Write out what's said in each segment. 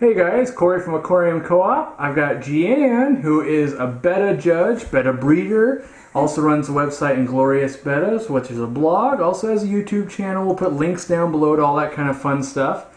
Hey guys, Corey from Aquarium Co-op. I've got Gianne, who is a betta judge, betta breeder, also runs the website Inglorious Bettas, which is a blog, also has a YouTube channel. We'll put links down below to all that kind of fun stuff.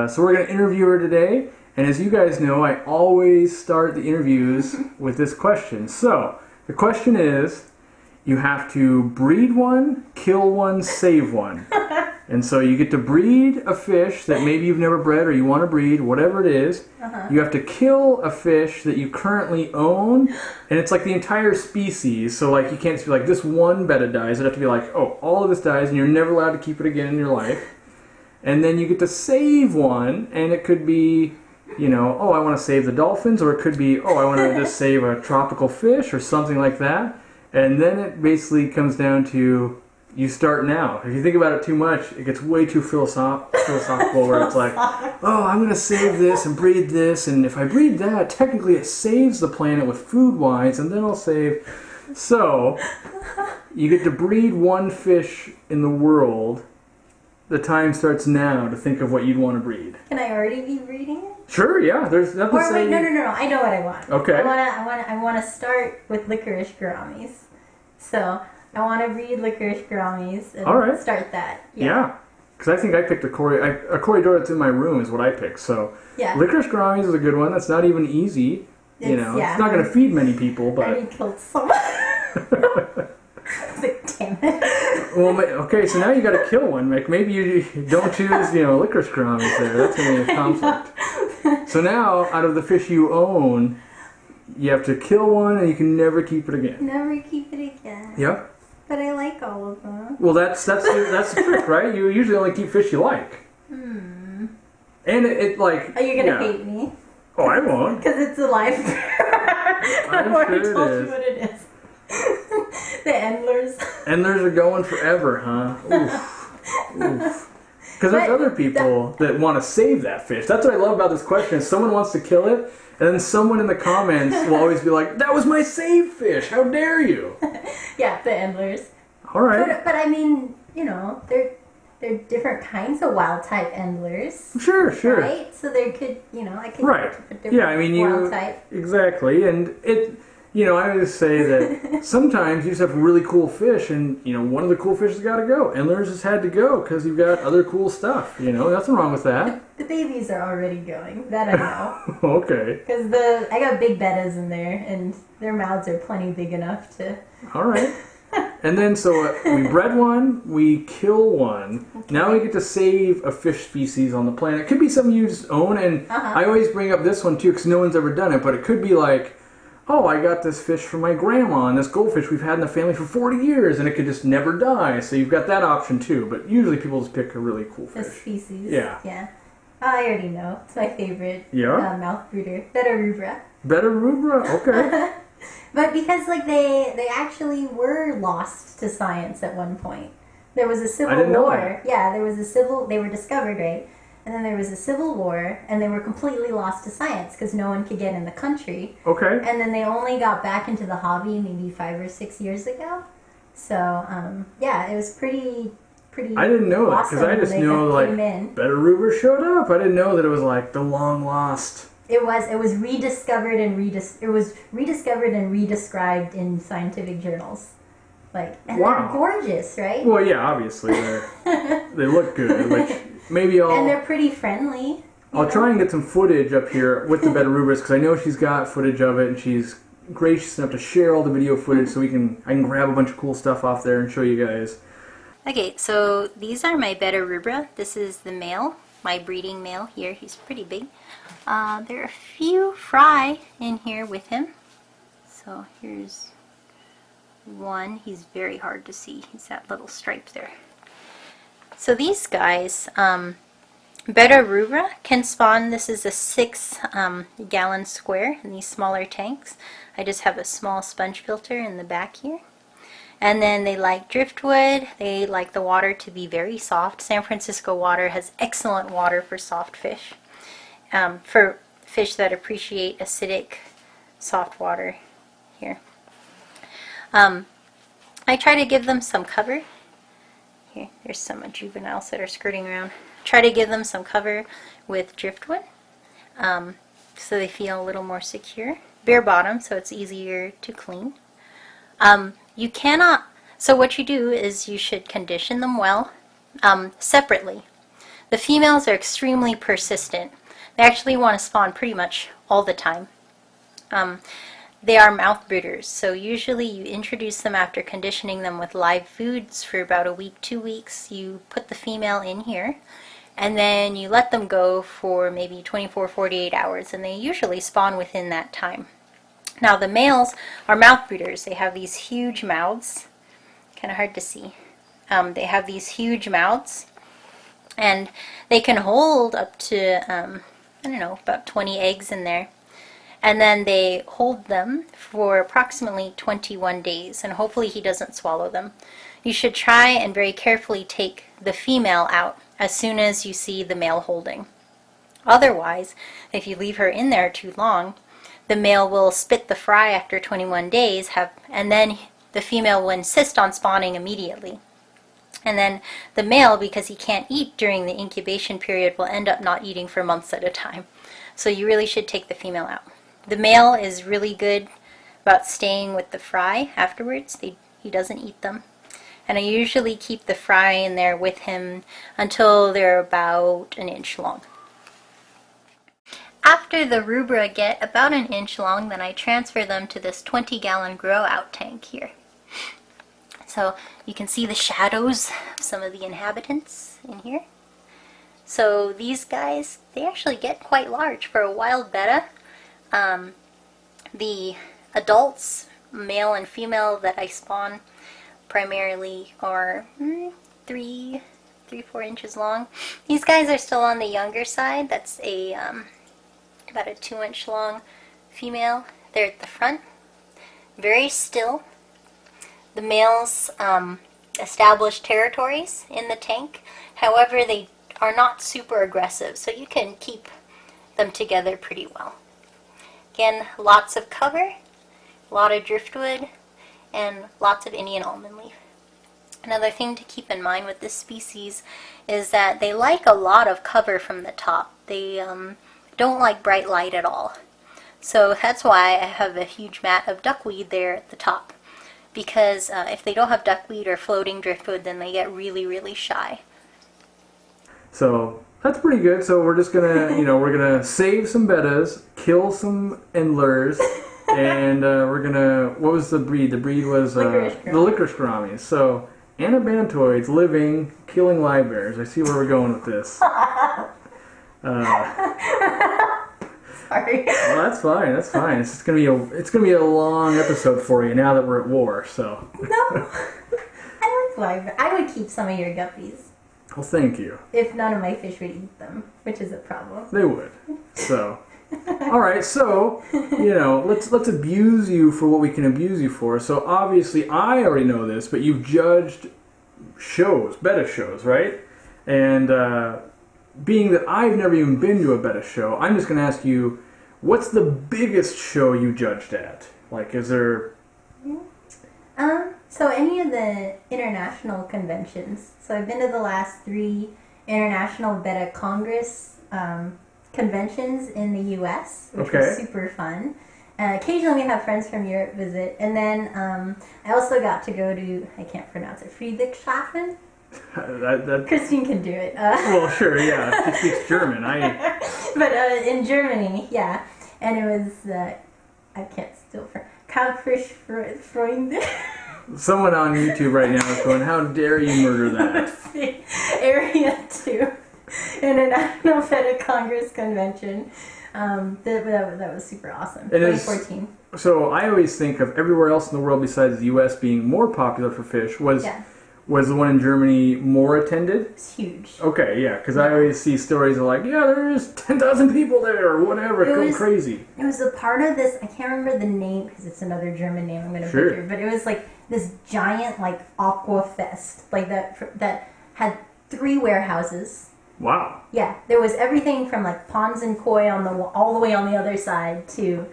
So we're going to interview her today, and as you guys know, I always start the interviews with this question. So, the question is, you have to breed one, kill one, save one. And so you get to breed a fish that maybe you've never bred or you want to breed, whatever it is. You have to kill a fish that you currently own, and it's like the entire species. So like you can't just be like, this one betta dies. It'd have to be like, oh, all of this dies, and you're never allowed to keep it again in your life. And then you get to save one, and it could be, you know, oh, I want to save the dolphins, or it could be, oh, I want to just save a tropical fish, or something like that. And then it basically comes down to, you start now. If you think about it too much, it gets way too philosophical, where it's like, oh, I'm going to save this and breed this, and if I breed that, technically it saves the planet with food-wise, and then I'll save. So, you get to breed one fish in the world. The time starts now to think of what you'd want to breed. Can I already be breeding it? Sure, yeah. There's nothing to say. No. I know what I want. Okay. I want to start with licorice gouramis. So I want to breed licorice gouramis and start that. Yeah. Because I think I picked a Corydor that's in my room is what I picked. So yeah. Licorice gouramis is a good one. That's not even easy. It's not going to feed many people, but. I already killed someone. Like, damn it. Well, okay, so now you got to kill one. Like maybe you don't choose, licorice gouramis there. That's going to be a conflict. So now, out of the fish you own, you have to kill one, and you can never keep it again. Never keep it again. Yep. But I like all of them. Well, that's the trick, right? You usually only keep fish you like. And it like. Are you gonna hate me? Oh, I won't. Because it's a life. I'm already sure told it is. you what it is. The endlers. Endlers are going forever, huh? Oof. Because there's other people that want to save that fish. That's what I love about this question. Someone wants to kill it, and then someone in the comments will always be like, that was my save fish. How dare you? Yeah, the endlers. All right. But I mean, they're different kinds of wild type endlers. Sure. Right? So there could, I could right. different wild type. Exactly. And it... I always say that sometimes you just have really cool fish, and, one of the cool fish has got to go. Endlers has had to go because you've got other cool stuff. Nothing wrong with that. The babies are already going. That I know. Okay. Because I got big bettas in there, and their mouths are plenty big enough to... All right. And then, so we bred one, we kill one. Okay. Now we get to save a fish species on the planet. It could be something you just own, and I always bring up this one, too, because no one's ever done it, but it could be like... oh, I got this fish from my grandma, and this goldfish we've had in the family for 40 years, and it could just never die. So you've got that option, too. But usually people just pick a really cool fish. A species. Yeah. Yeah. I already know. It's my favorite mouth breeder. Betta rubra. Betta rubra? Okay. But because, they actually were lost to science at one point. There was a civil war. I didn't know that. Yeah, they were discovered, right? And then there was a civil war, and they were completely lost to science because no one could get in the country. Okay. And then they only got back into the hobby maybe 5 or 6 years ago. So, it was pretty I didn't know that because I just know Betta rubra showed up. I didn't know that it was like the long lost. It was rediscovered and redescribed in scientific journals. And they're gorgeous, right? Well, yeah, obviously they look good. maybe I'll... And they're pretty friendly. I'll try and get some footage up here with the Betta rubras because I know she's got footage of it and she's gracious enough to share all the video footage so I can grab a bunch of cool stuff off there and show you guys. Okay, so these are my Betta rubra. This is the male, my breeding male here. He's pretty big. There are a few fry in here with him. So here's one. He's very hard to see. He's that little stripe there. So these guys, Betta rubra can spawn. This is a 6-gallon square in these smaller tanks. I just have a small sponge filter in the back here. And then they like driftwood. They like the water to be very soft. San Francisco water has excellent water for soft fish. For fish that appreciate acidic, soft water here. I try to give them some cover. Here, there's some juveniles that are skirting around. Try to give them some cover with driftwood so they feel a little more secure. Bare bottom, so it's easier to clean. You cannot, so what you do is you should condition them well separately. The females are extremely persistent. They actually want to spawn pretty much all the time. They are mouth brooders, so usually you introduce them after conditioning them with live foods for about a week, 2 weeks. You put the female in here, and then you let them go for maybe 24, 48 hours, and they usually spawn within that time. Now the males are mouth breeders. They have these huge mouths, kind of hard to see. They have these huge mouths, and they can hold up to, I don't know, about 20 eggs in there. And then they hold them for approximately 21 days, and hopefully he doesn't swallow them. You should try and very carefully take the female out as soon as you see the male holding. Otherwise, if you leave her in there too long, the male will spit the fry after 21 days, and then the female will insist on spawning immediately. And then the male, because he can't eat during the incubation period, will end up not eating for months at a time. So you really should take the female out. The male is really good about staying with the fry afterwards. He doesn't eat them. And I usually keep the fry in there with him until they're about an inch long. After the rubra get about an inch long, then I transfer them to this 20-gallon grow-out tank here. So you can see the shadows of some of the inhabitants in here. So these guys, they actually get quite large for a wild betta. The adults, male and female, that I spawn primarily are 3, 4 inches long. These guys are still on the younger side. That's a about a 2-inch long female. They're at the front, very still. The males establish territories in the tank. However, they are not super aggressive, so you can keep them together pretty well. Again, lots of cover, a lot of driftwood, and lots of Indian almond leaf. Another thing to keep in mind with this species is that they like a lot of cover from the top. They don't like bright light at all. So that's why I have a huge mat of duckweed there at the top. Because if they don't have duckweed or floating driftwood, then they get really, really shy. So that's pretty good. So we're just gonna, we're gonna save some bettas, kill some endlers, and we're gonna. What was the breed? The breed was the licorice gouramis. So anabantoids living, killing live bears. I see where we're going with this. Sorry. Well, that's fine. That's fine. It's gonna be a long episode for you now that we're at war. So. No, I like live. I would keep some of your guppies. Well, thank you. If none of my fish would eat them, which is a problem. They would. So, all right. So, let's abuse you for what we can abuse you for. So, obviously, I already know this, but you've judged shows, betta shows, right? And being that I've never even been to a betta show, I'm just going to ask you, what's the biggest show you judged at? Like, is there... So any of the international conventions. So I've been to the last 3 International Betta Congress conventions in the U.S., which was super fun. Occasionally we have friends from Europe visit. And then I also got to go to, I can't pronounce it, Friedrichshafen? Christine can do it. Well, sure, yeah. She speaks German. But in Germany, yeah. And it was, I can't still, Kampfrischfreunde. Someone on YouTube right now is going, how dare you murder that? Area 2. International Betta Congress Convention. That was super awesome. 2014. So I always think of everywhere else in the world besides the U.S. being more popular for fish. Was the one in Germany more attended? It's huge. Okay, yeah, because I always see stories of like, yeah, there's 10,000 people there or whatever, going crazy. It was a part of this, I can't remember the name because it's another German name I'm going to butcher, but it was like this giant like aqua fest, like that had 3 warehouses. Wow. Yeah, there was everything from like ponds and koi all the way on the other side to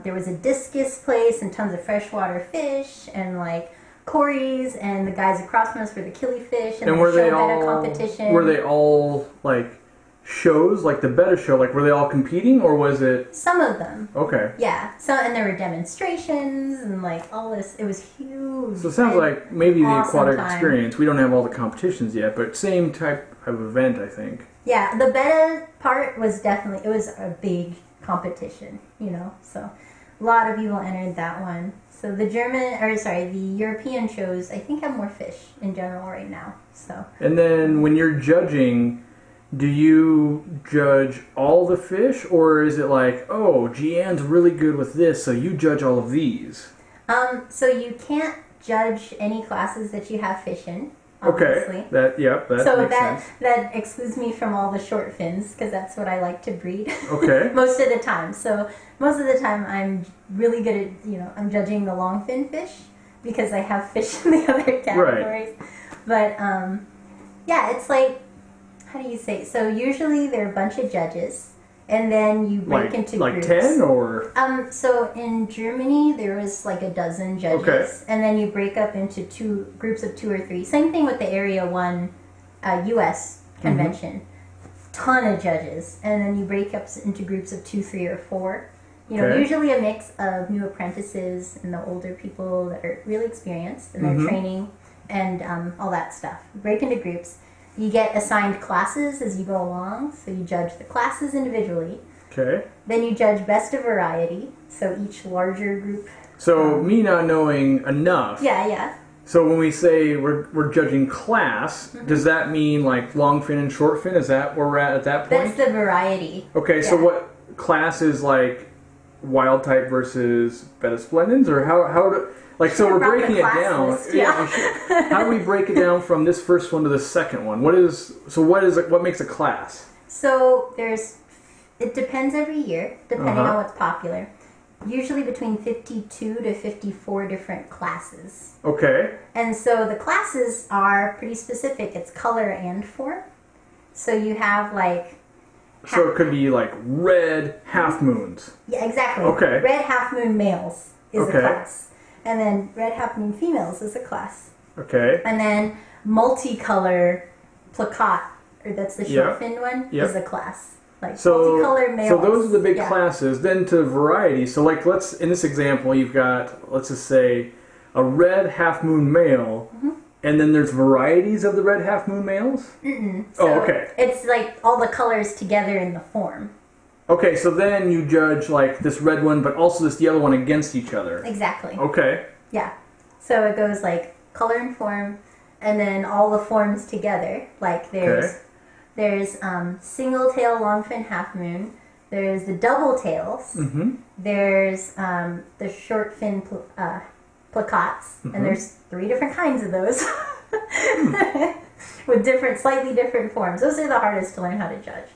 there was a discus place and tons of freshwater fish and like Corey's and the guys across from us were the killifish and were the they Betta competition. Were they all like shows, like the Betta show? Like were they all competing or was it? Some of them. Okay. Yeah. So and there were demonstrations and like all this. It was huge. So it sounds like maybe the aquatic time. experience. We don't have all the competitions yet, but same type of event, I think. Yeah, the Betta part was definitely it was a big competition, So a lot of people entered that one. So the European shows I think have more fish in general right now. So. And then when you're judging, do you judge all the fish, or is it like, oh, Gianne's really good with this, so you judge all of these? So you can't judge any classes that you have fish in. Obviously. Okay. That makes sense. That excludes me from all the short fins because that's what I like to breed. Okay. Most of the time. So most of the time I'm really good at I'm judging the long fin fish because I have fish in the other categories. Right. But it's like, how do you say? So usually there are a bunch of judges. And then you break into groups. Like 10 or? So in Germany, there was like a dozen judges. Okay. And then you break up into groups of 2 or 3. Same thing with the Area 1 U.S. convention. Ton of judges. And then you break up into groups of 2, 3, or 4. Usually a mix of new apprentices and the older people that are really experienced in their training and all that stuff. You break into groups. You get assigned classes as you go along, so you judge the classes individually. Okay. Then you judge best of variety, so each larger group. So me not knowing enough. Yeah. So when we say we're judging class, does that mean like long fin and short fin? Is that where we're at that point? That's the variety. Okay, so what class is like wild type versus Betta Splendens, or how do... Like, so we're breaking it down. How do we break it down from this first one to the second one? What makes a class? So it depends every year, depending on what's popular. Usually between 52 to 54 different classes. Okay. And so the classes are pretty specific. It's color and form. So you have like... So it could be like red half moons. Yeah, exactly. Okay. Red half moon males is a class. And then red half moon females is a class. Okay. And then multicolor plakat, or that's the short fin one, is a class. Like multicolor males. So those are the big classes. Then to variety. So like in this example, you've got, let's just say, a red half moon male, and then there's varieties of the red half moon males? So okay. It's like all the colors together in the form. Okay, so then you judge like this red one, but also this yellow one against each other. Exactly. Okay. Yeah. So it goes like color and form, and then all the forms together. Like there's single tail longfin half moon. There's the double tails. There's the short fin plakats, and there's 3 different kinds of those with slightly different forms. Those are the hardest to learn how to judge.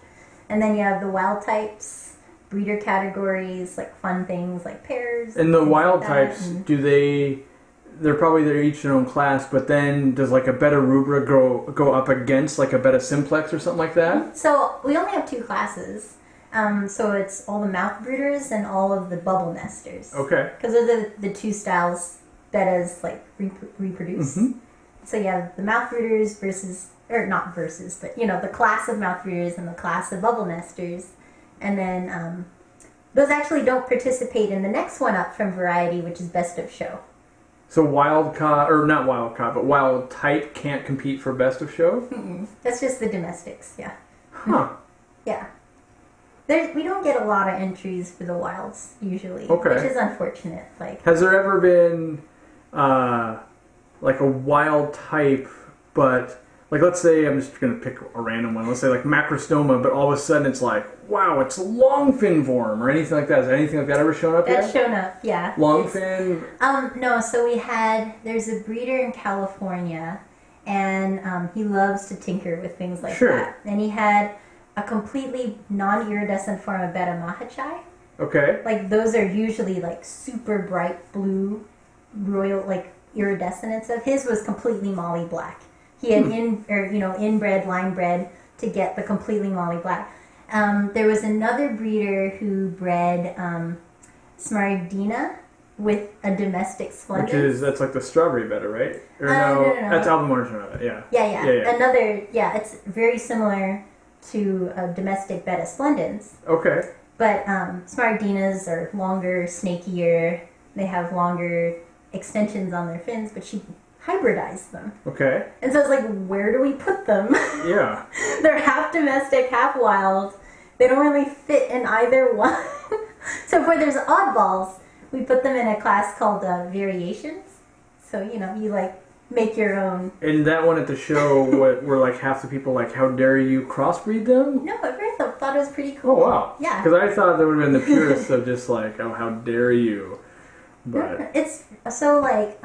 And then you have the wild types, breeder categories, like fun things like pairs. And the wild types, they're probably each their own class, but then does like a Betta rubra go up against like a Betta simplex or something like that? So we only have 2 classes. So it's all the mouth breeders and all of the bubble nesters. Okay. Because those are the 2 styles Bettas like reproduce. So you have the mouth breeders but the class of mouth breeders and the class of bubble nesters. And then those actually don't participate in the next one up from variety, which is best of show. So wild caught, or not wild caught, but wild type can't compete for best of show? Mm-mm. That's just the domestics, yeah. Huh. Yeah. We don't get a lot of entries for the wilds, usually. Okay. Which is unfortunate. Like, has there ever been, like a wild type, but, like let's say, I'm just going to pick a random one, let's say like macrostoma, but all of a sudden it's like, wow, it's long fin form, or anything like that. Has anything like that ever shown up yet? That's shown up, yeah. Long fin? No, so there's a breeder in California, and he loves to tinker with things like that. And he had a completely non-iridescent form of Betta Mahachai. Okay. Like, those are usually like super bright blue, royal, like iridescent and stuff. His was completely molly black. He had inbred, line bred to get the completely molly black. There was another breeder who bred Smaragdina with a domestic splendens. That's like the strawberry Betta, right? Or no. That's Albumarginata, yeah. Yeah. It's very similar to a domestic Betta splendens. Okay. But Smaragdinas are longer, snakier. They have longer extensions on their fins, but she hybridized them. Okay. And so it's like, where do we put them? Yeah. They're half domestic, half wild. They don't really fit in either one. So where there's oddballs, we put them in a class called variations. So, you like make your own. And that one at the show, were like half the people like, how dare you crossbreed them? No, I thought it was pretty cool. Oh, wow. Yeah. Because I thought there would have been the purists of just like, oh, how dare you. But it's so like,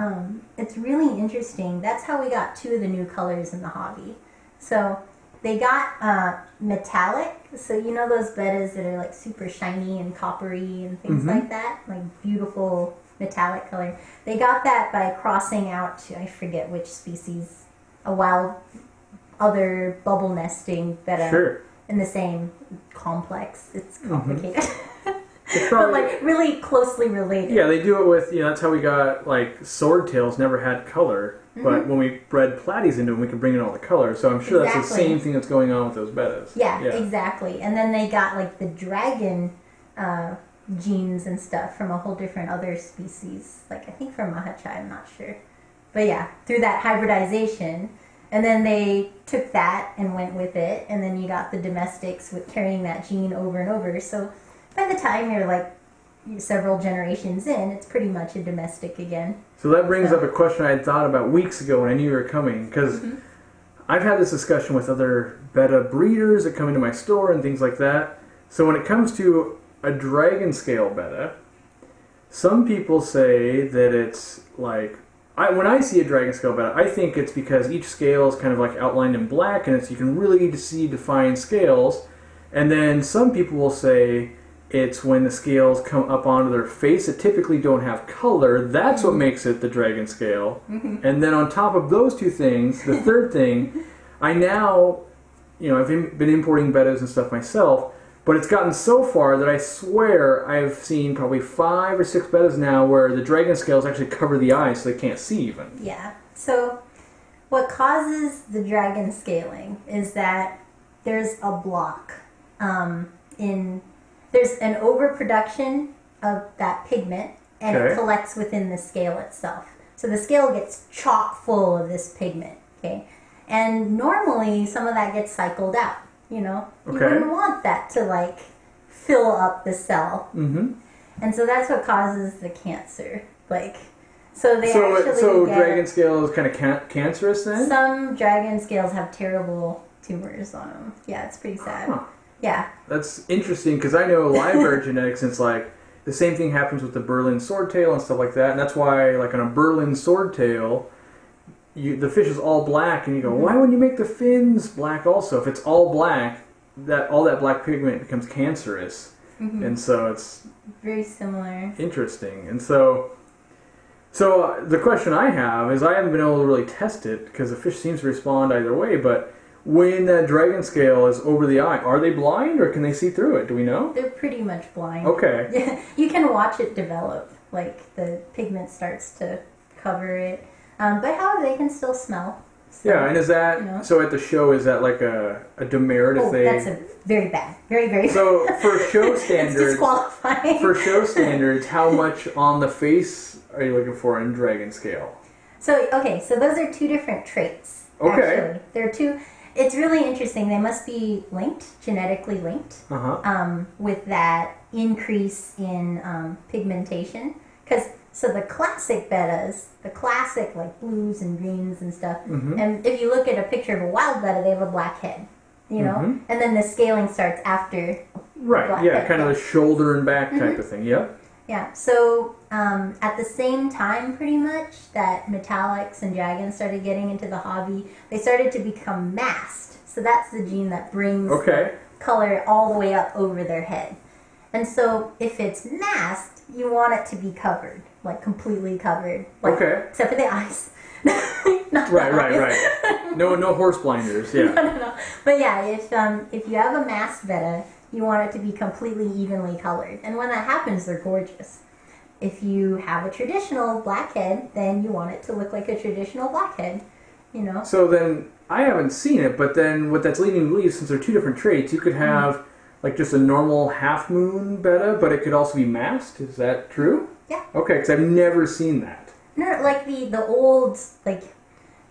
it's really interesting. That's how we got two of the new colors in the hobby. So they got metallic. So those bettas that are like super shiny and coppery and things like that, like beautiful metallic color. They got that by crossing out to, I forget which species, a wild other bubble nesting betta in the same complex. It's complicated. But like really closely related. Yeah, they do it with, that's how we got like swordtails never had color, but when we bred platies into them, we could bring in all the color. So I'm sure that's the same thing that's going on with those bettas. Yeah, exactly. And then they got like the dragon genes and stuff from a whole different other species, like I think from Mahachai, I'm not sure. But yeah, through that hybridization. And then they took that and went with it, and then you got the domestics with carrying that gene over and over. So by the time you're like several generations in, it's pretty much a domestic again. So that brings up a question I had thought about weeks ago when I knew you were coming, because I've had this discussion with other betta breeders that come into my store and things like that. So when it comes to a dragon scale betta, some people say that it's like, when I see a dragon scale betta, I think it's because each scale is kind of like outlined in black, and you can really see defined scales. And then some people will say it's when the scales come up onto their face that typically don't have color. That's what makes it the dragon scale. And then on top of those two things, the third thing, I now, I've been importing bettas and stuff myself, but it's gotten so far that I swear I've seen probably 5 or 6 bettas now where the dragon scales actually cover the eyes so they can't see even. Yeah. So what causes the dragon scaling is that there's a block there's an overproduction of that pigment, and it collects within the scale itself. So the scale gets chock full of this pigment, okay? And normally some of that gets cycled out, You wouldn't want that to like fill up the cell. And so that's what causes the cancer. Like, so dragon scale is kind of cancerous then? Some dragon scales have terrible tumors on them. Yeah, it's pretty sad. Huh. Yeah. That's interesting, because I know live genetics, it's like the same thing happens with the Berlin swordtail and stuff like that. And that's why, like on a Berlin swordtail, the fish is all black, and you go, why wouldn't you make the fins black also? If it's all black, all that black pigment becomes cancerous. And so it's very similar. Interesting. And so the question I have is, I haven't been able to really test it because the fish seems to respond either way, but when that dragon scale is over the eye, are they blind or can they see through it? Do we know? They're pretty much blind. Okay. You can watch it develop. Like the pigment starts to cover it. But however, they can still smell. So, yeah, and is that so at the show? Is that like a demerit if they? That's a very bad, very very. So for show standards, it's disqualifying. For show standards, how much on the face are you looking for in dragon scale? So so those are two different traits. Okay, actually. They're two. It's really interesting. They must be linked, genetically linked, with that increase in pigmentation. Because so the classic bettas, the classic like blues and greens and stuff, and if you look at a picture of a wild betta, they have a black head, you know, and then the scaling starts after. Right. Yeah, kind of the shoulder and back type of thing. Yep. Yeah. So at the same time, pretty much, that metallics and dragons started getting into the hobby, they started to become masked. So that's the gene that brings the color all the way up over their head. And so if it's masked, you want it to be covered, like completely covered. Like, except for the eyes. Right. No horse blinders. Yeah. No. But yeah, if you have a masked betta, you want it to be completely evenly colored. And when that happens, they're gorgeous. If you have a traditional black head, then you want it to look like a traditional black head, you know? So then, I haven't seen it, but then what that's leading me to believe, since they're two different traits, you could have like just a normal half moon betta, but it could also be masked. Is that true? Yeah. Okay, because I've never seen that. No, like the old, like,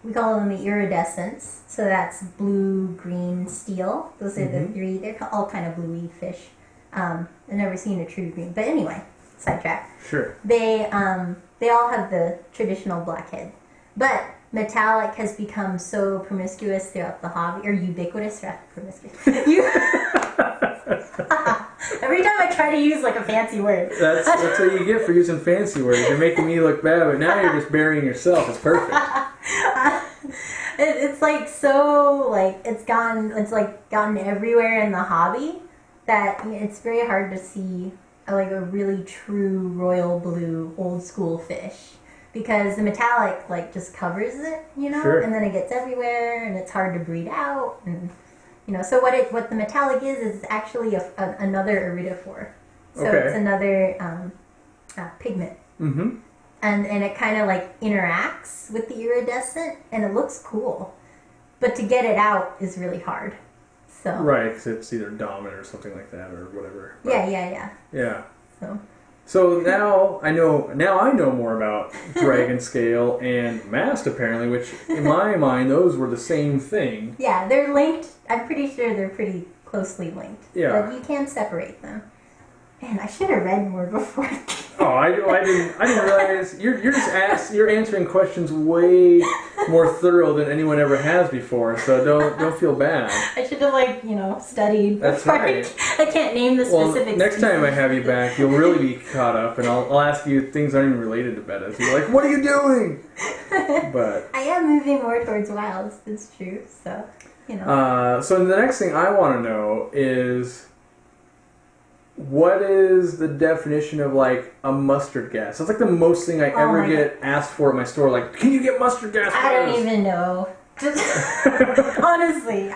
we call them the iridescents. So that's blue, green, steel. Those are the three. They're all kind of bluey fish. I've never seen a true green. But anyway, sidetrack. Sure. They all have the traditional black head. But metallic has become so promiscuous throughout the hobby, or ubiquitous, promiscuous. Every time I try to use like a fancy word. That's what you get for using fancy words. You're making me look bad, but now you're just burying yourself. It's perfect. It's like so like it's gotten everywhere in the hobby that it's very hard to see like a really true royal blue old school fish. Because the metallic like just covers it, you know, and then it gets everywhere, and it's hard to breed out, and you know. So what the metallic is actually another iridophore. So it's another pigment, and it kind of like interacts with the iridescent, and it looks cool, but to get it out is really hard. So right, because it's either dominant or something like that, or whatever. But, yeah. So now I know more about dragon scale and mast apparently, which in my mind those were the same thing. Yeah, they're linked. I'm pretty sure they're pretty closely linked. Yeah. But you can separate them. Man, I should have read more before. I didn't realize you're answering questions way more thorough than anyone ever has before. So don't feel bad. I should have studied. That's right. I can't name the specifics. Next time I have you back, you'll really be caught up, and I'll ask you things that aren't even related to bettas. You're like, what are you doing? But I am moving more towards wilds. It's true. So you know. So the next thing I want to know is, what is the definition of like a mustard gas? That's like the most thing I ever get asked for at my store. Like, can you get mustard gas? I don't even know. Honestly,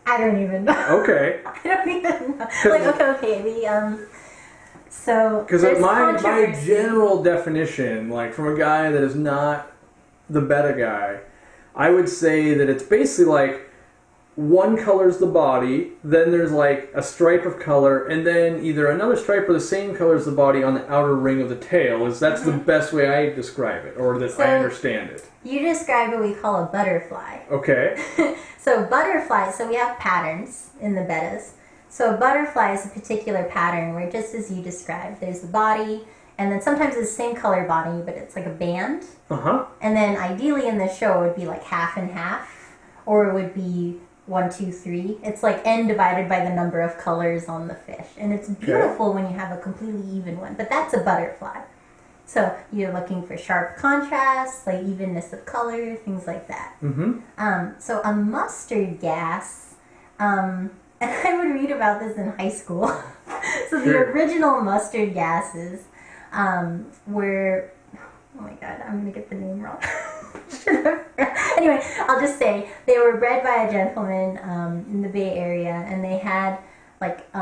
I don't even know. Okay. I don't even know. Like, okay. So because my general definition, like from a guy that is not the betta guy, I would say that it's basically like, one color's the body, then there's like a stripe of color, and then either another stripe or the same color as the body on the outer ring of the tail. That's the best way I describe it, or that I understand it. You describe what we call a butterfly. Okay. So we have patterns in the bettas. So a butterfly is a particular pattern where, just as you described, there's the body, and then sometimes it's the same color body, but it's like a band. And then ideally in the show it would be like half and half, or it would be 1, 2, 3. It's like n divided by the number of colors on the fish. And it's beautiful when you have a completely even one. But that's a butterfly. So you're looking for sharp contrast, like evenness of color, things like that. So a mustard gas, and I would read about this in high school. So the original mustard gases were, oh my god, I'm going to get the name wrong. Anyway, I'll just say they were bred by a gentleman in the Bay Area, and they had like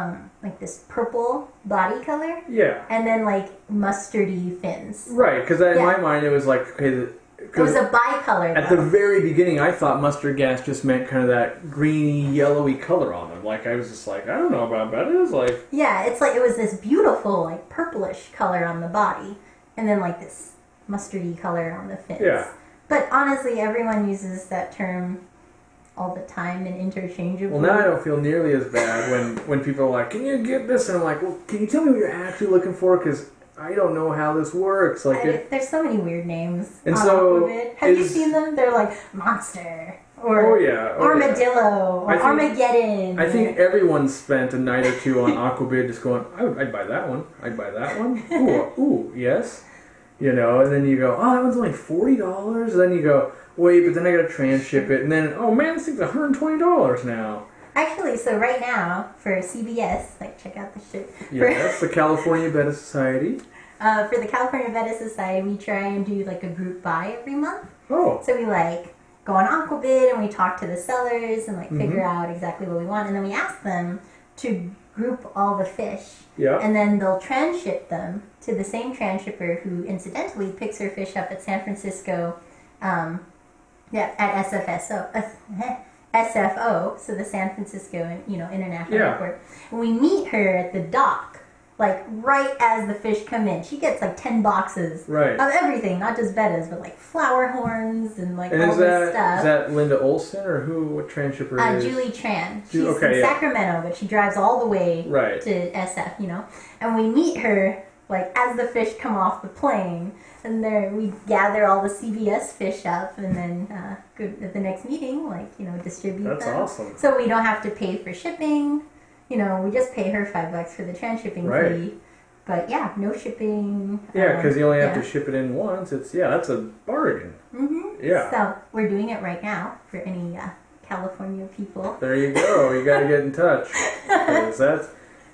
this purple body color. Yeah. And then like mustardy fins. Right, because in my mind it was like, okay, It was a bicolor, At the very beginning, I thought mustard gas just meant kind of that greeny, yellowy color on them. Like, I was just like, I don't know about Bettas. Like, yeah, it's like it was this beautiful, like, purplish color on the body, and then, like, this mustardy color on the fins. Yeah. But honestly, everyone uses that term all the time and interchangeably. Well, now I don't feel nearly as bad when people are like, can you get this? And I'm like, well, can you tell me what you're actually looking for? Because I don't know how this works. Like, there's so many weird names. And so, have you seen them? They're like monster or armadillo or Armageddon. I think everyone spent a night or two on Aquabid just going, I'd buy that one. I'd buy that one. Ooh, yes. You know, and then you go, oh, that one's only $40. And then you go, wait, but then I gotta transship it. And then, oh man, this thing's $120 now. Actually, so right now, for CBS, like, check out the shit. Yeah, that's the California Betta Society. For the California Betta Society, we try and do, like, a group buy every month. Oh. So we, like, go on Aquabid and we talk to the sellers and, like, figure out exactly what we want. And then we ask them to group all the fish. Yeah. And then they'll transship them to the same transshipper who, incidentally, picks her fish up at San Francisco, at SFO, so the San Francisco, International Airport. And we meet her at the dock, like right as the fish come in. She gets like 10 boxes of everything, not just Bettas, but like flower horns and like all this stuff. Is that Linda Olson or who? What transshipper is? Julie Tran. She's in Sacramento, but she drives all the way to SF, And we meet her like as the fish come off the plane. And there we gather all the CBS fish up and then go at the next meeting, distribute them. That's awesome. So we don't have to pay for shipping. We just pay her $5 for the transshipping fee. But yeah, no shipping. Yeah, because you only have to ship it in once. That's a bargain. Mm-hmm. Yeah. So we're doing it right now for any California people. There you go. You got to get in touch.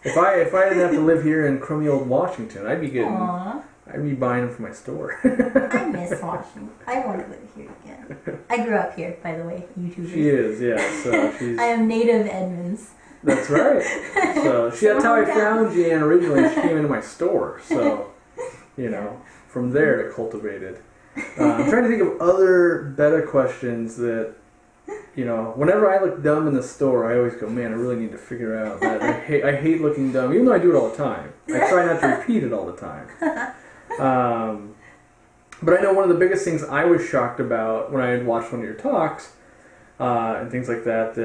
If I didn't have to live here in crummy old Washington, I'd be buying them for my store. I miss Washington. I want to live here again. I grew up here, by the way, YouTuber. She is, yeah. So she's. I am native Edmonds. That's right. So that's how I found Gianne originally. She came into my store. So, from there it cultivated. I'm trying to think of other Betta questions that, whenever I look dumb in the store, I always go, man, I really need to figure out that. I hate looking dumb, even though I do it all the time. I try not to repeat it all the time. But I know one of the biggest things I was shocked about when I had watched one of your talks and things like that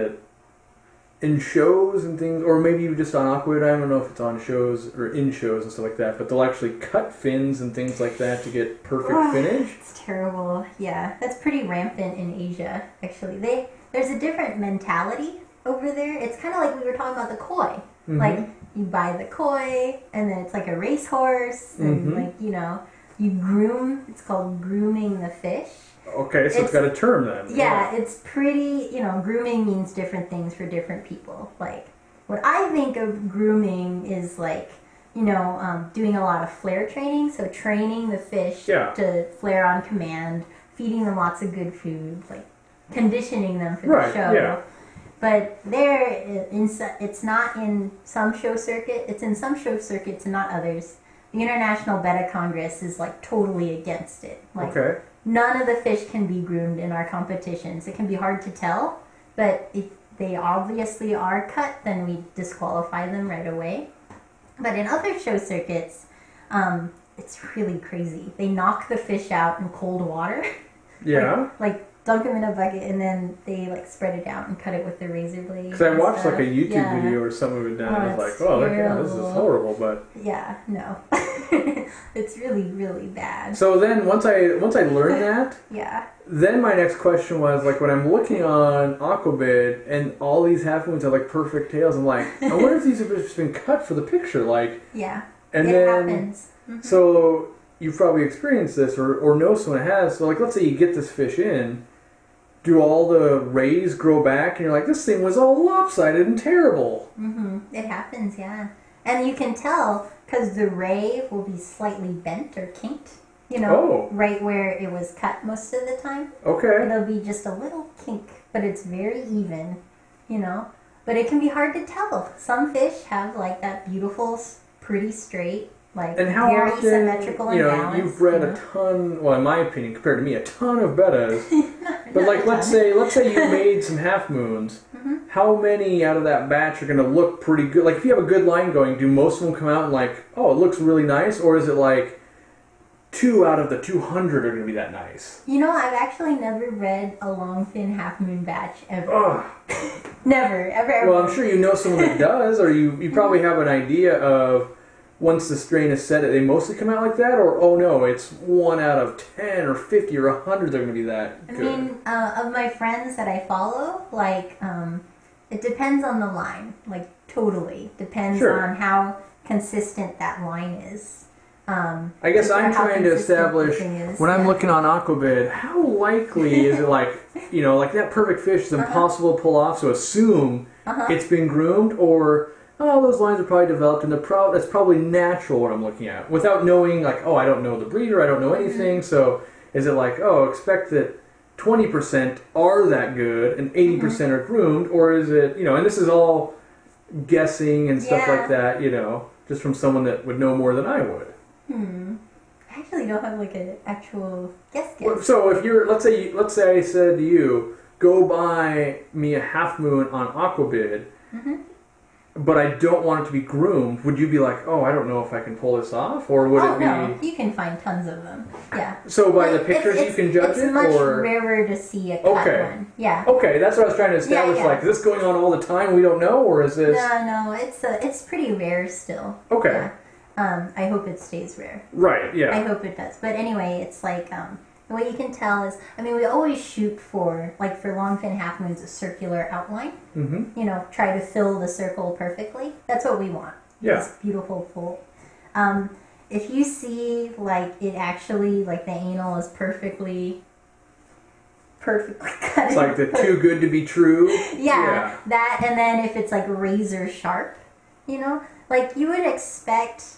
in shows and things, or maybe even just on Aquid, I don't know if it's on shows or in shows and stuff like that, but they'll actually cut fins and things like that to get perfect finish. It's terrible. Yeah, that's pretty rampant in Asia, actually. There's a different mentality over there. It's kind of like we were talking about the koi. Mm-hmm. Like, you buy the koi, and then it's like a racehorse, and you groom. It's called grooming the fish. Okay, so it's got a term then. Yeah, it's pretty, grooming means different things for different people. Like, what I think of grooming is like, doing a lot of flare training. So training the fish to flare on command, feeding them lots of good food, like conditioning them for the show. Yeah. But it's not in some show circuit. It's in some show circuits and not others. The International Betta Congress is like totally against it. Like, none of the fish can be groomed in our competitions. It can be hard to tell, but if they obviously are cut, then we disqualify them right away. But in other show circuits, it's really crazy. They knock the fish out in cold water. Yeah. Like dunk them in a bucket, and then they like spread it out and cut it with the razor blade. Because I watched like a YouTube video or some of it down, and I was like, this is horrible. But yeah, no, it's really, really bad. So then once I learned that, then my next question was like when I'm looking on Aquabid and all these half moons have like perfect tails, I'm like, I wonder if these have just been cut for the picture, like and it then happens. Mm-hmm. So you've probably experienced this or know someone has. So like let's say you get this fish in. Do all the rays grow back and you're like, this thing was all lopsided and terrible? Mm-hmm. It happens, yeah. And you can tell because the ray will be slightly bent or kinked, right where it was cut most of the time. Okay. It'll be just a little kink, but it's very even, But it can be hard to tell. Some fish have like that beautiful, pretty straight like And how very often, symmetrical and balanced. you've bred a ton, well, in my opinion, compared to me, a ton of Bettas. But like, let's say you made some half moons. How many out of that batch are going to look pretty good? Like, if you have a good line going, do most of them come out and like, oh, it looks really nice? Or is it like 2 out of the 200 are going to be that nice? I've actually never bred a long fin half moon batch ever. Ugh. Never, ever. Well, I'm sure you know someone that does, or you probably have an idea of once the strain is set, they mostly come out like that, or oh no, it's 1 out of 10 or 50 or 100 they're going to be that good. I mean, of my friends that I follow, like, it depends on the line, like totally depends on how consistent that line is. I guess I'm trying to establish when I'm looking on Aquabid, how likely is it like that perfect fish is impossible to pull off, so assume it's been groomed, or those lines are probably developed and that's probably natural what I'm looking at without knowing, like, I don't know the breeder, I don't know anything, so is it like, expect that 20% are that good and 80% are groomed, or is it, and this is all guessing and stuff like that, just from someone that would know more than I would. I actually don't have like an actual guess. So if you're, let's say I said to you, go buy me a half moon on Aquabid, but I don't want it to be groomed, would you be like, I don't know if I can pull this off, or would it be? No, you can find tons of them. Yeah. So by the pictures you can judge it, or? It's much rarer to see a cut one. Yeah. Okay, that's what I was trying to establish. Yeah. Like, is this going on all the time? We don't know, or is this? No, it's pretty rare still. Okay. Yeah. I hope it stays rare. Right. Yeah. I hope it does. But anyway, it's like the way you can tell is, we always shoot for, like, for longfin half moons, a circular outline. Try to fill the circle perfectly. That's what we want. Yeah. This beautiful fold. If you see, like, it actually, like, the anal is perfectly cut. It's like the too good to be true. Yeah. That, and then if it's like razor sharp, like you would expect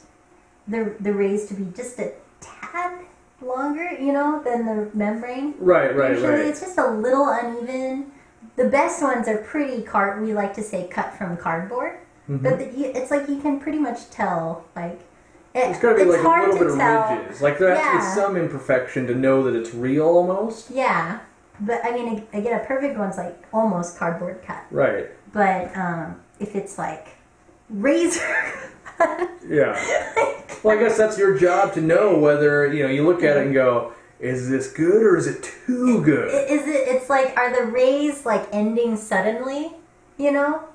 the rays to be just a tad longer, than the membrane. Right. Usually it's just a little uneven. The best ones are pretty we like to say cut from cardboard. But it's like you can pretty much tell, like, it's got to be like a little bit of tell. ridges. Like there has to be some imperfection to know that it's real almost. Yeah. But again, a perfect one's like almost cardboard cut. Right. But if it's like razor. Yeah. Well, I guess that's your job to know whether, you look at it and go, is this good or is it too good? It's like, are the rays like ending suddenly?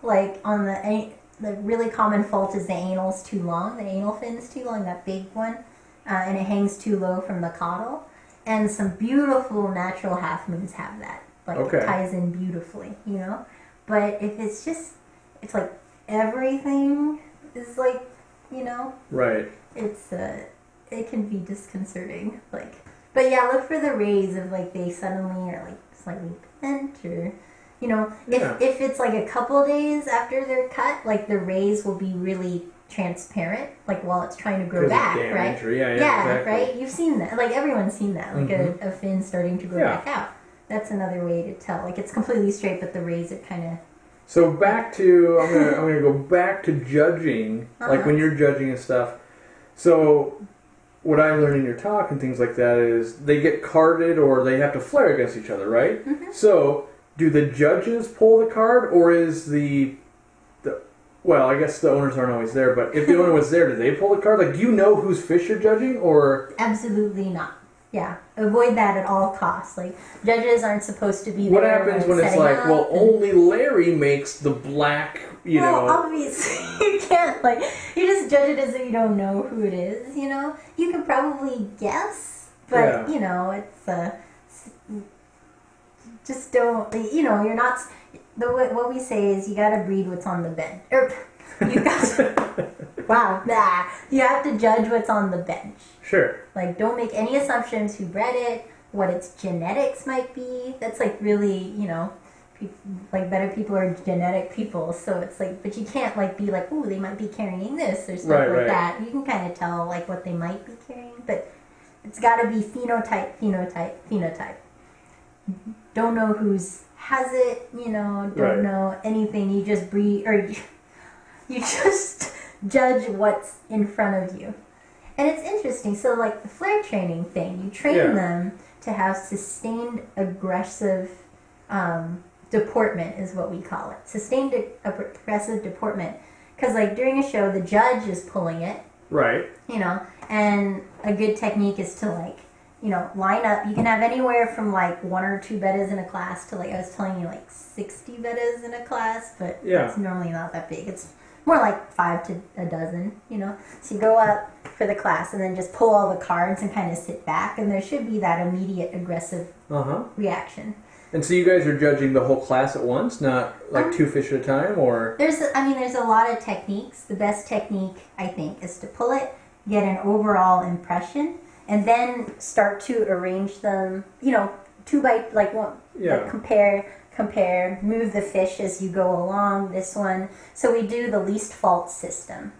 Like on the really common fault is the anal's too long, the anal fin's too long, that big one, and it hangs too low from the caudal. And some beautiful natural half moons have that. Like, it ties in beautifully, But if it's like everything is like, Right. It can be disconcerting. Like, but yeah, look for the rays of like they suddenly are like slightly bent, or if it's like a couple days after they're cut, like the rays will be really transparent, like while it's trying to grow back, right? Yeah, exactly. Right. You've seen that. Like everyone's seen that. Like a fin starting to grow back out. That's another way to tell. Like it's completely straight, but the rays are kind of. So back to I'm gonna go back to judging, like when you're judging and stuff. So what I learned in your talk and things like that is they get carded or they have to flare against each other, right? So do the judges pull the card, or is well, I guess the owners aren't always there, but if the owner was there, do they pull the card? Like, do you know whose fish you're judging, or? Absolutely not. Yeah, avoid that at all costs. Like, judges aren't supposed to be there. What happens when it's like, well, only Larry makes the black, Well, obviously, you can't, like, you just judge it as if you don't know who it is, You can probably guess, but, it's, just don't, you're not, what we say is you gotta breed what's on the bench. You got wow, you have to judge what's on the bench. Sure. Like, don't make any assumptions who bred it, what its genetics might be. That's like really, like better people are genetic people. So it's like, but you can't like be like, ooh, they might be carrying this or stuff like that. You can kind of tell like what they might be carrying, but it's got to be phenotype. Don't know who's has it, don't know anything. You just breed, or you just judge what's in front of you. And it's interesting. So, like the flare training thing, you train them to have sustained aggressive deportment, is what we call it. Sustained aggressive deportment. Because, like, during a show, the judge is pulling it. Right. You know, and a good technique is to, like, you know, line up. You can have anywhere from, like, 1 or 2 bettas in a class to, like, I was telling you, like, 60 bettas in a class. But it's normally not that big. It's more like 5 to a dozen, you know. So you go up for the class and then just pull all the cards and kind of sit back. And there should be that immediate aggressive reaction. And so you guys are judging the whole class at once, not like 2 fish at a time, or? There's a lot of techniques. The best technique, I think, is to pull it, get an overall impression, and then start to arrange them, you know, 2 by, like, one, like compare, move the fish as you go along, this one. So we do the least fault system.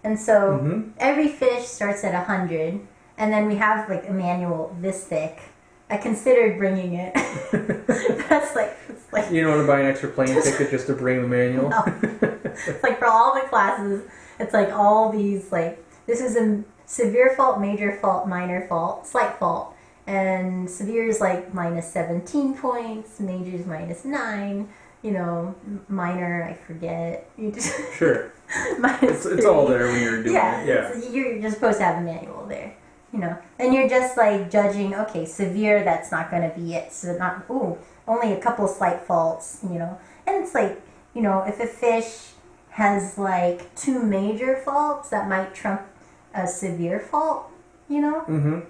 And so every fish starts at 100, and then we have, like, a manual this thick. I considered bringing it. That's like, it's like... You don't want to buy an extra plane ticket just to bring the manual? No. It's like for all the classes, it's like all these, like, this is a severe fault, major fault, minor fault, slight fault. And severe is like minus 17 points, major is minus 9, you know, minor, I forget. You just Sure. minus it's all there when you're doing it. Yeah. You're just supposed to have a manual there. You know, and you're just like judging, okay, severe, that's not going to be it. So only a couple slight faults, you know. And it's like, you know, if a fish has like 2 major faults, that might trump a severe fault, you know.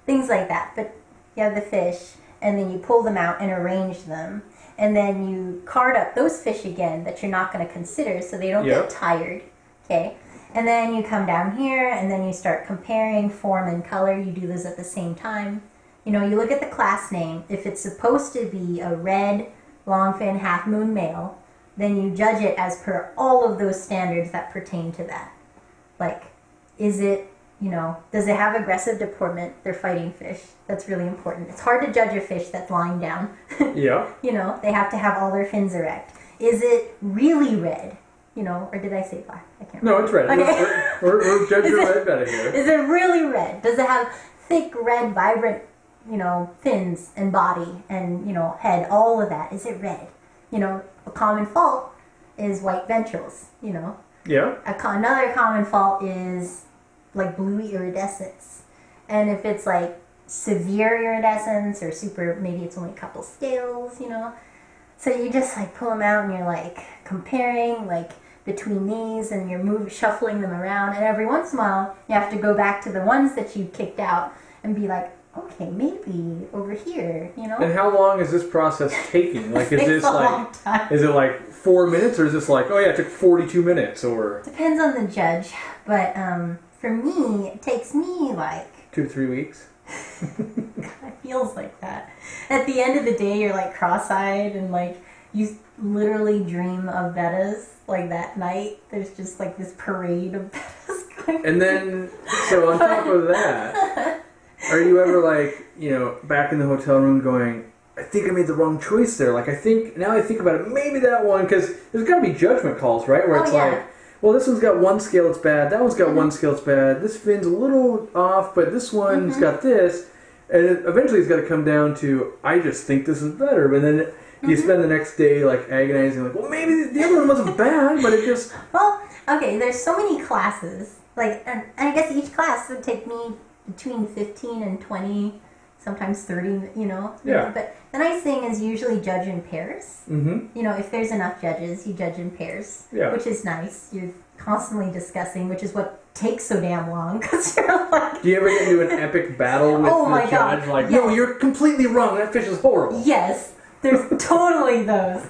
Things like that. But you have the fish, and then you pull them out and arrange them. And then you card up those fish again that you're not going to consider so they don't get tired, okay? And then you come down here, and then you start comparing form and color. You do those at the same time. You know, you look at the class name. If it's supposed to be a red, long fin, half moon male, then you judge it as per all of those standards that pertain to that. Like, is it, you know, does it have aggressive deportment? They're fighting fish. That's really important. It's hard to judge a fish that's lying down. Yeah. You know, they have to have all their fins erect. Is it really red? You know, or did I say black? I can't remember. No, it's red. Okay. We're judging red better here. Is it really red? Does it have thick, red, vibrant, you know, fins and body and, you know, head, all of that? Is it red? You know, a common fault is white ventrals, you know. Yeah. Another common fault is, like, bluey iridescence. And if it's, like, severe iridescence or super, maybe it's only a couple scales, you know. So you just, like, pull them out and you're, like, comparing, like, between these, and you're shuffling them around, and every once in a while you have to go back to the ones that you kicked out and be like, okay, maybe over here, you know. And how long is this process taking? Like, is this like, is it like 4 minutes, or is this like, oh yeah, it took 42 minutes, or? Depends on the judge, but for me, it takes me like 2 to 3 weeks. It feels like that. At the end of the day, you're like cross-eyed, and like you literally dream of Bettas. Like that night, there's just like this parade of Bettas going. And then, so on top of that, are you ever like, you know, back in the hotel room going, I think I made the wrong choice there. Like, now I think about it, maybe that one, because there's got to be judgment calls, right? Where it's like, well, this one's got 1 scale, it's bad. That one's got 1 scale, it's bad. This fin's a little off, but this one's got this. And eventually it's got to come down to, I just think this is better. But then you spend the next day like agonizing, like, well, maybe the other one wasn't bad, but it just... Well, okay, there's so many classes. Like, and I guess each class would take me between 15 and 20, sometimes 30, you know. Yeah. But the nice thing is usually judge in pairs. Mm-hmm. You know, if there's enough judges, you judge in pairs, which is nice. You're constantly discussing, which is what takes so damn long, because you're like... Do you ever get into an epic battle with the judge? Like, no, you're completely wrong. That fish is horrible. Yes, there's totally those.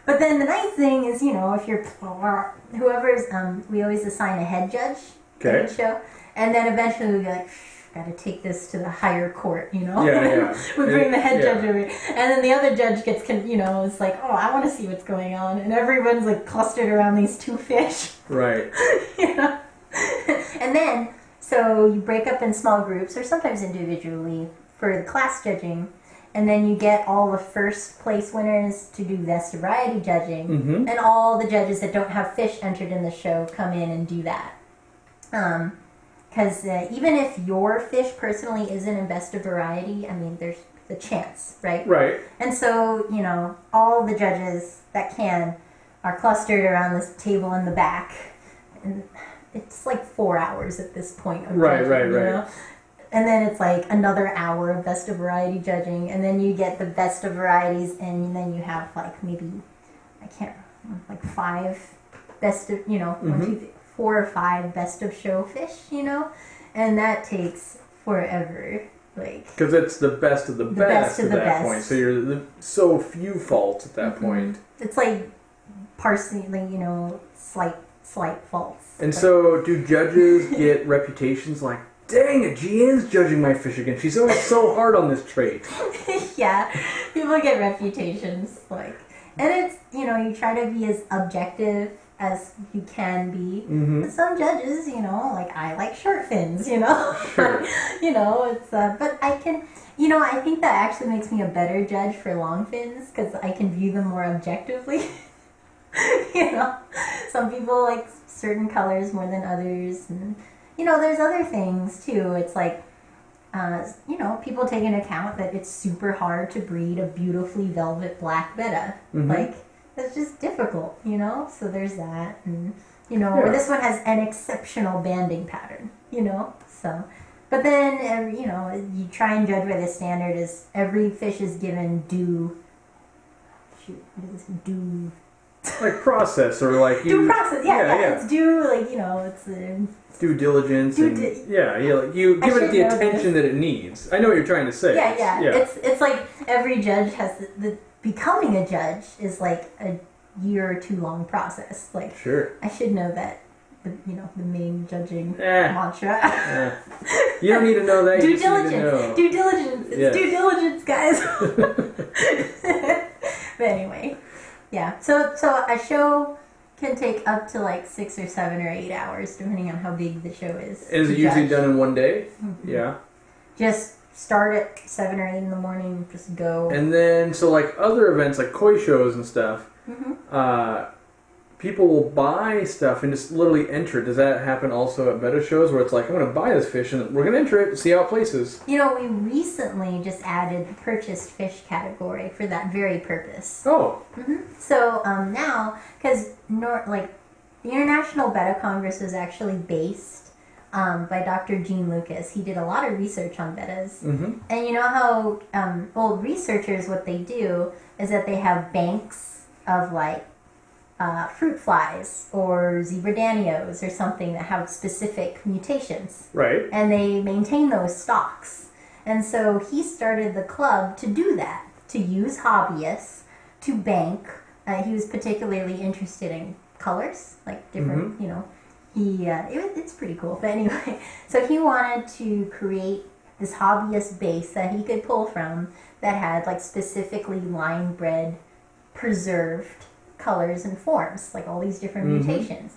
But then the nice thing is, you know, if you're... Whoever's... we always assign a head judge to each show. And then eventually we'll be like, got to take this to the higher court, you know? Yeah. We bring the head judge over. And then the other judge gets, you know, it's like, oh, I want to see what's going on. And everyone's like clustered around these 2 fish. Right. You know? And then, so you break up in small groups, or sometimes individually, for the class judging. And then you get all the first place winners to do best variety judging. Mm-hmm. And all the judges that don't have fish entered in the show come in and do that. because even if your fish personally isn't in best of variety, I mean, there's the chance, right? Right. And so, you know, all the judges that are clustered around this table in the back, and it's like 4 hours at this point of judging, you know? And then it's like another hour of best of variety judging, and then you get the best of varieties, and then you have like maybe, like 5 best of, you know, 4 or 5 best of show fish, you know? And that takes forever. Like, because it's the best of the best at that point, so you're so few faults at that point. It's like parsing, like, you know, slight faults. And so, do judges get reputations like, dang it, Gianne's judging my fish again. She's always so hard on this trait. Yeah, people get reputations, like, and it's, you know, you try to be as objective as you can be. But some judges, you know, like, I like short fins, you know. Sure. You know, it's, but I can, you know, I think that actually makes me a better judge for long fins, because I can view them more objectively. You know, some people like certain colors more than others, and you know, there's other things too. It's like, you know, people take into account that it's super hard to breed a beautifully velvet black betta. Like, it's just difficult, you know. So there's that, and you know, or this one has an exceptional banding pattern, you know. So, but then you know, you try and judge by the standard is every fish is given due. Shoot, what is this? Due. Like process, or like due process, yeah. It's due, like, you know, it's due diligence, like you give it the attention that it needs. I know what you're trying to say. Yeah. It's like every judge has the becoming a judge is like a year or 2 long process. Like, sure, I should know that. The main judging mantra. You don't need to know that. Due diligence. Due diligence. It's due diligence, guys. But anyway. Yeah, so a show can take up to like 6 or 7 or 8 hours, depending on how big the show is. Is it usually done in one day? Yeah. Just start at 7 or 8 in the morning, just go. And then, so like other events, like koi shows and stuff, people will buy stuff and just literally enter it. Does that happen also at Betta shows, where it's like, I'm going to buy this fish and we're going to enter it and see how it places? You know, we recently just added the purchased fish category for that very purpose. Oh. So now, because the International Betta Congress is actually based by Dr. Gene Lucas. He did a lot of research on bettas. And you know how researchers, what they do is that they have banks of like fruit flies or zebra danios or something that have specific mutations. Right. And they maintain those stocks. And so he started the club to do that, to use hobbyists to bank. He was particularly interested in colors, like different, you know. It's pretty cool. But anyway, so he wanted to create this hobbyist base that he could pull from that had like specifically line bred, preserved colors and forms, like all these different mutations.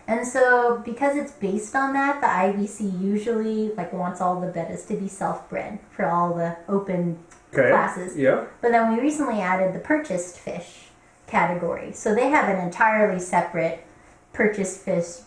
And so because it's based on that, the IBC usually like wants all the bettas to be self-bred for all the open classes. Yeah. But then we recently added the purchased fish category. So they have an entirely separate purchased fish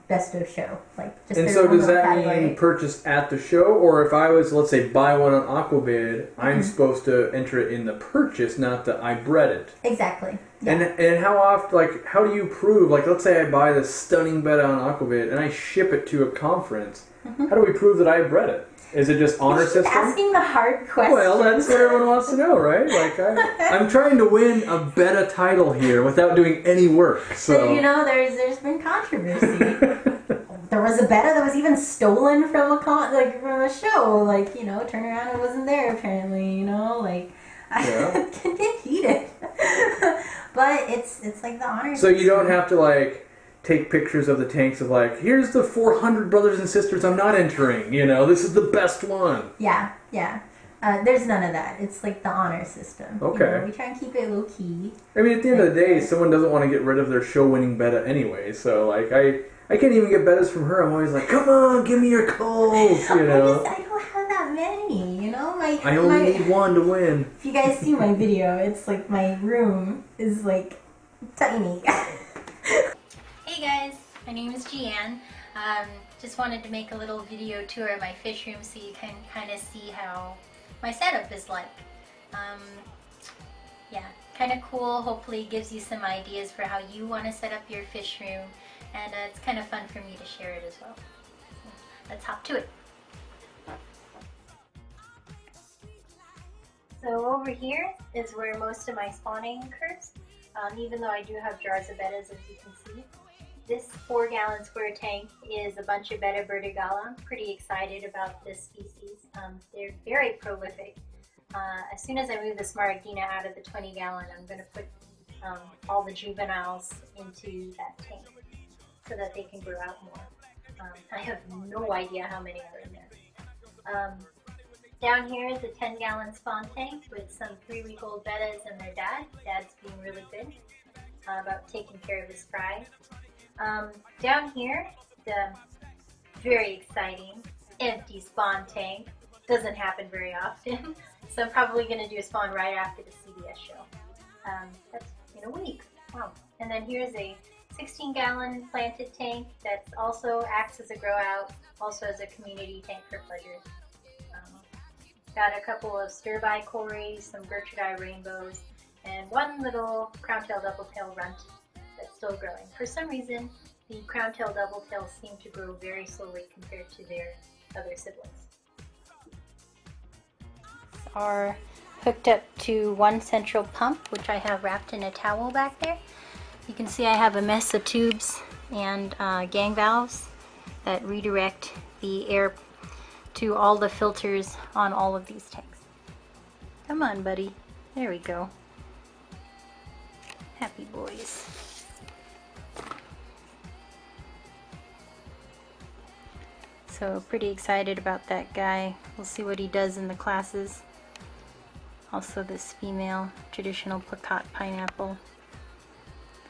best of show. Like just. And so does that mean purchased at the show, or if I was, let's say, buy one on Aquabid, I'm supposed to enter it in the purchase, not the I bred it? Exactly. Yeah. And how often, like, how do you prove, like, let's say I buy this stunning betta on Aquabid and I ship it to a conference, how do we prove that I bred it? Is it just honor system? Asking the hard questions. Well, that's what everyone wants to know, right? Like, I'm trying to win a betta title here without doing any work. So you know, there's been controversy. There was a betta that was even stolen from from a show. Like, you know, turn around, it wasn't there apparently. You know, like, it can get heated. But it's like the honor. So you don't have to like take pictures of the tanks of like, here's the 400 brothers and sisters I'm not entering, you know, this is the best one. Yeah. There's none of that. It's like the honor system. Okay. You know, we try and keep it low key. I mean, at the end of the day, someone doesn't want to get rid of their show-winning betta anyway, so like, I can't even get bettas from her. I'm always like, come on, give me your calls, you know. I don't have that many, you know. I only need one to win. If you guys see my video, it's like my room is like tiny. Hey guys, My name is Gianne. Just wanted to make a little video tour of my fish room so you can kind of see how my setup is like. Yeah, kind of cool. Hopefully it gives you some ideas for how you want to set up your fish room, and it's kind of fun for me to share it as well. So let's hop to it. So over here is where most of my spawning occurs, even though I do have jars of bettas, as you can see. This 4-gallon square tank is a bunch of Betta vertigala. I'm pretty excited about this species. They're very prolific. As soon as I move the Smaragdina out of the 20-gallon, I'm going to put all the juveniles into that tank so that they can grow out more. I have no idea how many are in there. Down here is a 10-gallon spawn tank with some 3-week-old bettas and their dad. Dad's being really good about taking care of his fry. Down here, the very exciting empty spawn tank. Doesn't happen very often, so I'm probably going to do a spawn right after the CBS show. That's in a week. Wow. And then here's a 16-gallon planted tank that also acts as a grow out, also as a community tank for pleasure. Got a couple of stir-by cories, some Gertrude rainbows, and one little Crowntail doubletail runt that's still growing. For some reason, the Crowntail doubletails seem to grow very slowly compared to their other siblings. Are hooked up to one central pump, which I have wrapped in a towel back there. You can see I have a mess of tubes and gang valves that redirect the air to all the filters on all of these tanks. Come on, buddy. There we go. Happy boys. So pretty excited about that guy. We'll see what he does in the classes. Also this female, traditional plakat pineapple.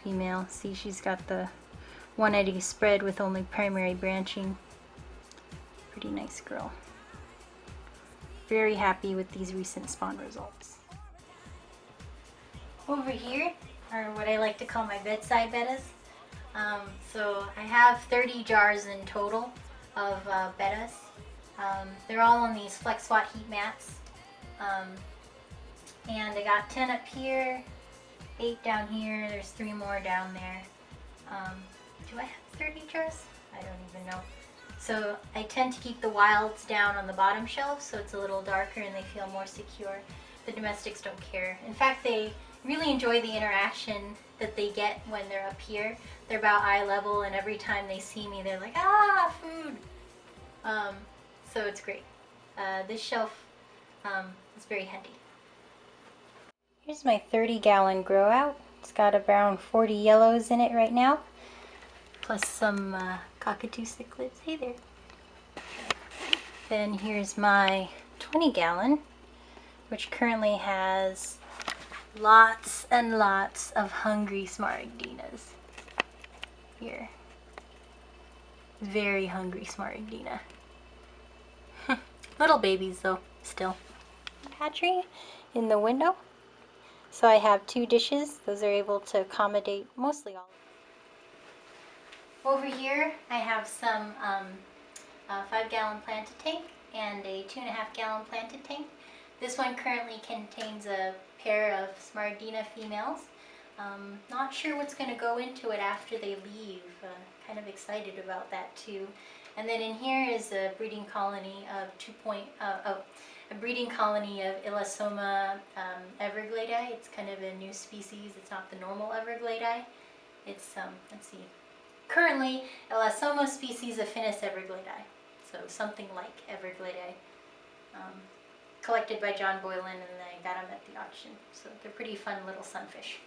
Female, see she's got the 180 spread with only primary branching. Pretty nice girl. Very happy with these recent spawn results. Over here are what I like to call my bedside bettas. So I have 30 jars in total of bettas. They're all on these FlexWatt heat mats. And I got 10 up here, 8 down here, there's 3 more down there. Do I have 30 jars? I don't even know. So I tend to keep the wilds down on the bottom shelf so it's a little darker and they feel more secure. The domestics don't care. In fact, they really enjoy the interaction that they get when they're up here. They're about eye level and every time they see me they're like, ah, food! So it's great. This shelf is very handy. Here's my 30-gallon grow out. It's got around 40 yellows in it right now, plus some cockatoo cichlids. Hey there. Then here's my 20-gallon, which currently has lots and lots of hungry Smaragdinas. Here. Very hungry Smaragdina. Little babies though, still. Hatchery in the window. So I have 2 dishes. Those are able to accommodate mostly all. Over here I have some 5-gallon planted tank and a 2.5-gallon planted tank. This one currently contains a pair of Smaragdina females. Not sure what's going to go into it after they leave. Kind of excited about that too. And then in here is a breeding colony of Illasoma evergladi. It's kind of a new species. It's not the normal evergladi. It's let's see. Currently, Illasoma species Affinis evergladi. So something like evergladi. Collected by John Boylan, and I got them at the auction. So they're pretty fun little sunfish.